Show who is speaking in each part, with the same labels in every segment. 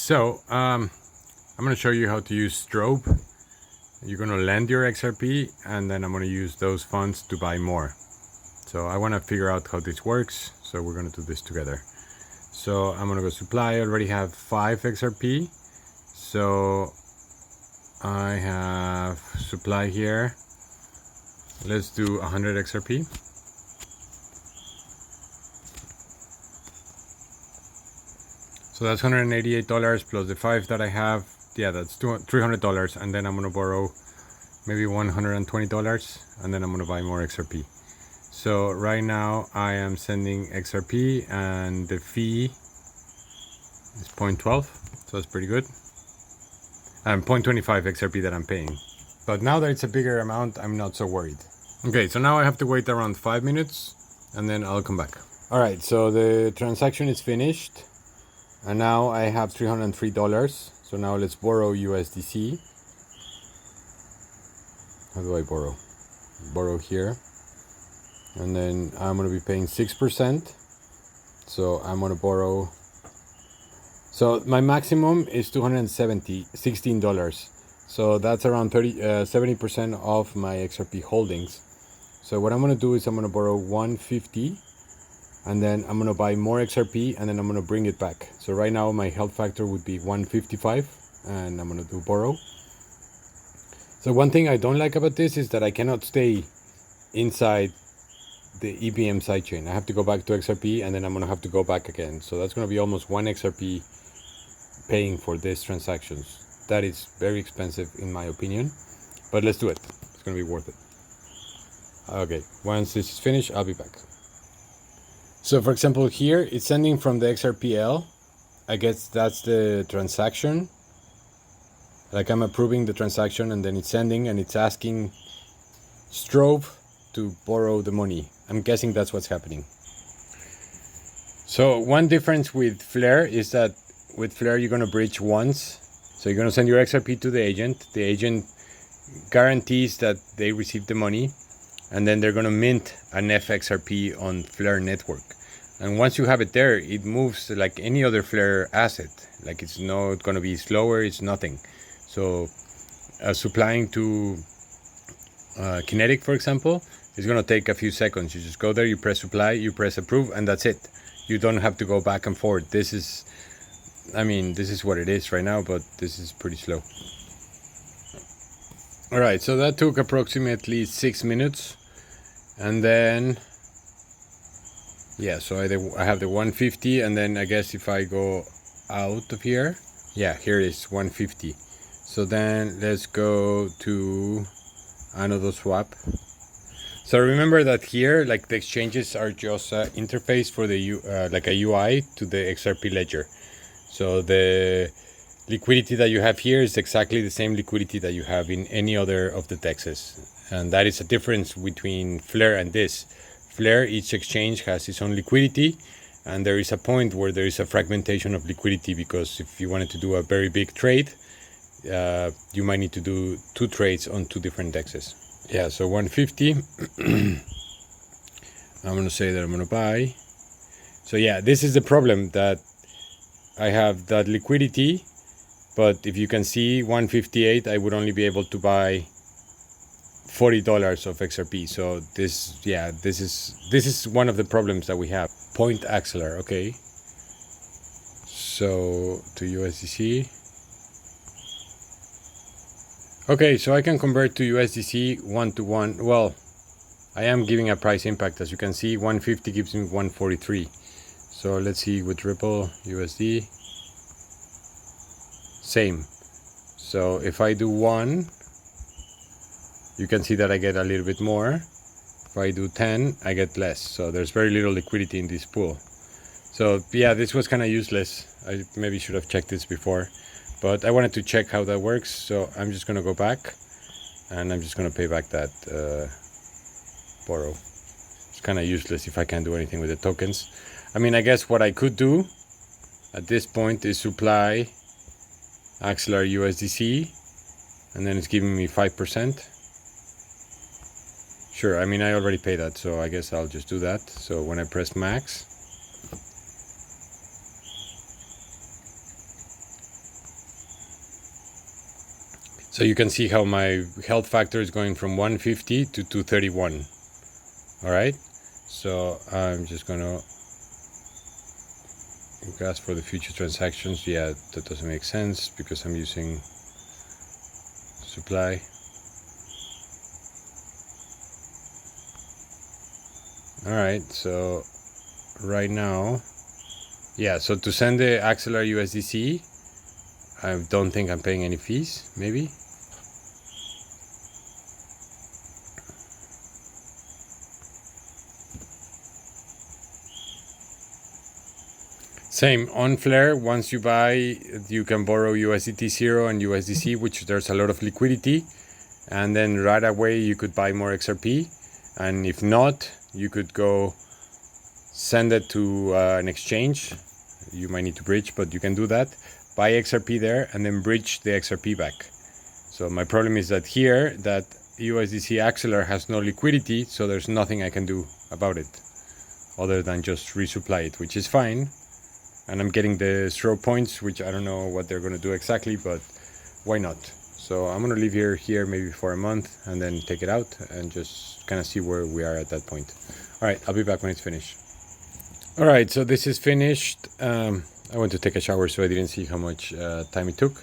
Speaker 1: So I'm going to show you how to use Strobe. You're going to lend your XRP and then I'm going to use those funds to buy more. So I want to figure out how this works, so we're going to do this together. So I'm going to go supply. I already have 5 XRP, so I have supply here. Let's do 100 XRP. So that's $188 plus the 5 that I have. Yeah, that's $300, and then I'm gonna borrow maybe $120, and then I'm gonna buy more XRP. So right now I am sending XRP, and the fee is 0.12, so that's pretty good. And 0.25 XRP that I'm paying. But now that it's a bigger amount, I'm not so worried. Okay, so now I have to wait around 5 minutes, and then I'll come back. All right, so the transaction is finished. And now I have $303. So now let's borrow USDC. How do I borrow? Borrow here. And then I'm going to be paying 6%. So I'm going to borrow. So my maximum is $16. So that's around 70% of my XRP holdings. So what I'm going to do is I'm going to borrow 150. And then I'm going to buy more XRP, and then I'm going to bring it back. So right now my health factor would be 155, and I'm going to do borrow. So one thing I don't like about this is that I cannot stay inside the EVM sidechain. I have to go back to XRP, and then I'm going to have to go back again. So that's going to be almost 1 XRP paying for these transactions. That is very expensive in my opinion, but let's do it. It's going to be worth it. Okay, once this is finished, I'll be back. So for example, here it's sending from the XRPL. I guess that's the transaction. Like I'm approving the transaction, and then it's sending, and it's asking Strobe to borrow the money. I'm guessing that's what's happening. So one difference with Flare is that with Flare you're going to bridge once. So you're going to send your XRP to the agent. The agent guarantees that they receive the money, and then they're going to mint an FXRP on Flare network. And once you have it there, it moves like any other Flare asset. Like it's not going to be slower, it's nothing. So supplying to Kinetic, for example, is going to take a few seconds. You just go there, you press supply, you press approve, and that's it. You don't have to go back and forth. This is what it is right now, but this is pretty slow. All right, so that took approximately 6 minutes. And then, yeah, so I have the 150, and then I guess if I go out of here, yeah, here it is 150. So then let's go to another swap. So remember that here, like the exchanges are just an interface for the like a UI to the XRP ledger. So the liquidity that you have here is exactly the same liquidity that you have in any other of the DEXs. And that is a difference between Flare and this. Flare, each exchange has its own liquidity, and there is a point where there is a fragmentation of liquidity, because if you wanted to do a very big trade, you might need to do 2 trades on 2 different DEXs. Yeah, so 150. I'm going to say that I'm going to buy. So yeah, this is the problem, that I have that liquidity, but if you can see 158, I would only be able to buy $40 of XRP. So this is one of the problems that we have. Point Axelar, okay. So to USDC. Okay, so I can convert to USDC 1-to-1. Well, I am giving a price impact. As you can see, 150 gives me 143. So let's see with Ripple USD. Same. So if I do 1, you can see that I get a little bit more. If I do 10, I get less. So there's very little liquidity in this pool. So yeah, this was kind of useless. I maybe should have checked this before, but I wanted to check how that works. So I'm just going to go back, and I'm just going to pay back that borrow. It's kind of useless if I can't do anything with the tokens. I mean, I guess what I could do at this point is supply Axelar USDC, and then it's giving me 5%. Sure, I mean, I already paid that, so I guess I'll just do that. So when I press max, So you can see how my health factor is going from 150 to 231. All right. So I'm just gonna ask for the future transactions. Yeah, that doesn't make sense because I'm using supply. All right. So right now, yeah. So to send the Axelar USDC, I don't think I'm paying any fees. Maybe. Same on Flare. Once you buy, you can borrow USDT 0 and USDC, which there's a lot of liquidity, and then right away you could buy more XRP, and if not, you could go send it to an exchange. You might need to bridge, but you can do that. Buy XRP there and then bridge the XRP back. So my problem is that here, that USDC Axelar has no liquidity, so there's nothing I can do about it other than just resupply it, which is fine. And I'm getting the Strobe points, which I don't know what they're going to do exactly, but why not? So I'm going to leave here maybe for a month and then take it out and just kind of see where we are at that point. All right, I'll be back when it's finished. All right, so this is finished. I went to take a shower, so I didn't see how much time it took.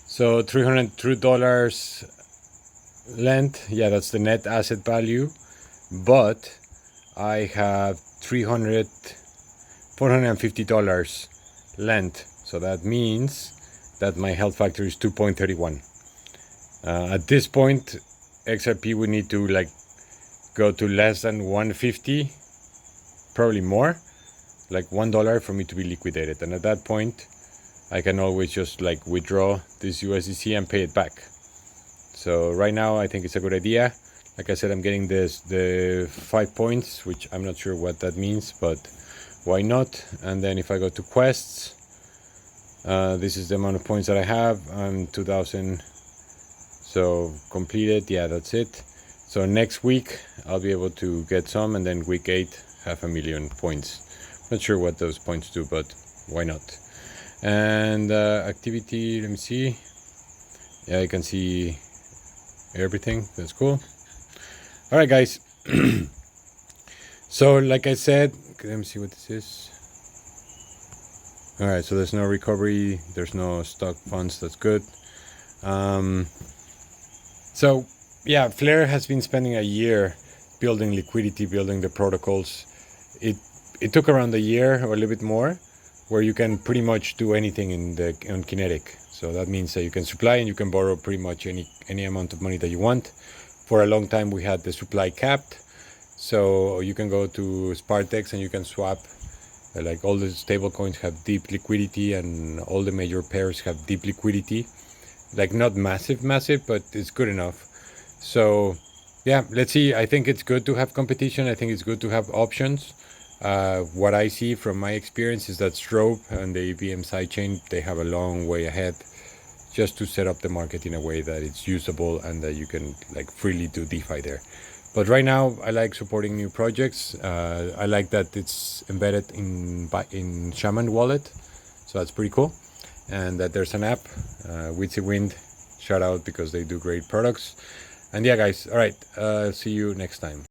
Speaker 1: So $302 lent. Yeah, that's the net asset value. But I have $450 lent. So that means that my health factor is 2.31. At this point, XRP would need to like go to less than 150, probably more, like $1 for me to be liquidated. And at that point, I can always just like withdraw this USDC and pay it back. So right now, I think it's a good idea. Like I said, I'm getting the 5 points, which I'm not sure what that means, but why not? And then if I go to quests, this is the amount of points that I have. I'm 2,000. So completed. Yeah, that's it. So next week I'll be able to get some, and then week 8, 500,000 points. Not sure what those points do, but why not? And activity, let me see. Yeah, I can see everything. That's cool. All right, guys. So like I said, let me see what this is. All right, so there's no recovery, there's no stock funds. That's good. So yeah, Flare has been spending a year building liquidity, building the protocols. It took around a year or a little bit more, where you can pretty much do anything on Kinetic. So that means that you can supply and you can borrow pretty much any amount of money that you want. For a long time, we had the supply capped. So you can go to Spartex and you can swap. Like all the stable coins have deep liquidity, and all the major pairs have deep liquidity. Like not massive, but it's good enough. So yeah, let's see. I think it's good to have competition. I think it's good to have options. What I see from my experience is that Strobe and the EVM sidechain, they have a long way ahead just to set up the market in a way that it's usable and that you can like freely do DeFi there. But right now, I like supporting new projects. I like that it's embedded in Shaman wallet, so that's pretty cool. And that there's an app, Witsy Wind, shout out because they do great products. And yeah, guys, all right, see you next time.